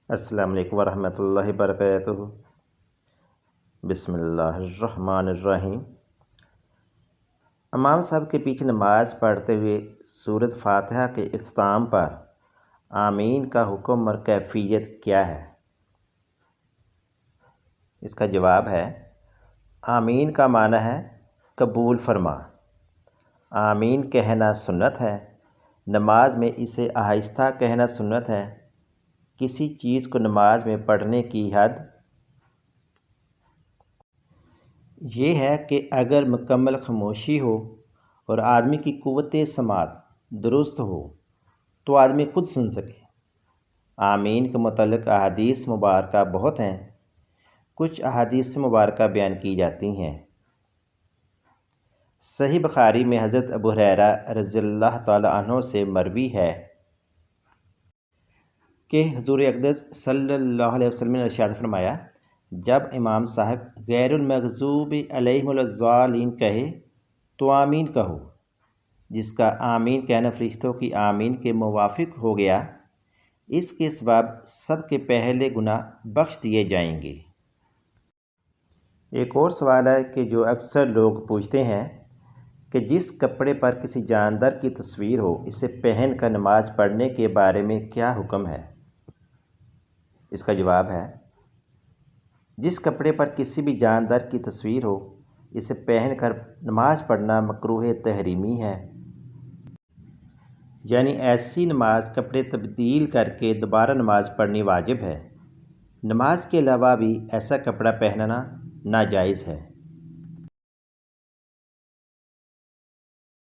السلام علیکم ورحمۃ اللہ وبرکاتہ۔ بسم اللہ الرحمن الرحیم۔ امام صاحب کے پیچھے نماز پڑھتے ہوئے سورۃ فاتحہ کے اختتام پر آمین کا حکم اور کیفیت کیا ہے؟ اس کا جواب ہے، آمین کا معنی ہے قبول فرما۔ آمین کہنا سنت ہے، نماز میں اسے آہستہ کہنا سنت ہے۔ کسی چیز کو نماز میں پڑھنے کی حد یہ ہے کہ اگر مکمل خاموشی ہو اور آدمی کی قوت سماعت درست ہو تو آدمی خود سن سکے۔ آمین کے متعلق احادیث مبارکہ بہت ہیں، کچھ احادیث مبارکہ بیان کی جاتی ہیں۔ صحیح بخاری میں حضرت ابو ہریرہ رضی اللہ تعالی عنہ سے مروی ہے کہ حضور اقدس صلی اللہ علیہ وسلم نے ارشاد فرمایا، جب امام صاحب غیر المغضوب علیہم الضالین کہے تو آمین کہو۔ جس کا آمین کہنا فرشتوں کی آمین کے موافق ہو گیا، اس کے سبب سب کے پہلے گناہ بخش دیے جائیں گے۔ ایک اور سوال ہے کہ جو اکثر لوگ پوچھتے ہیں کہ جس کپڑے پر کسی جاندار کی تصویر ہو اسے پہن کر نماز پڑھنے کے بارے میں کیا حکم ہے؟ اس کا جواب ہے، جس کپڑے پر کسی بھی جاندار کی تصویر ہو اسے پہن کر نماز پڑھنا مکروہ تحریمی ہے، یعنی ایسی نماز کپڑے تبدیل کر کے دوبارہ نماز پڑھنی واجب ہے۔ نماز کے علاوہ بھی ایسا کپڑا پہننا ناجائز ہے۔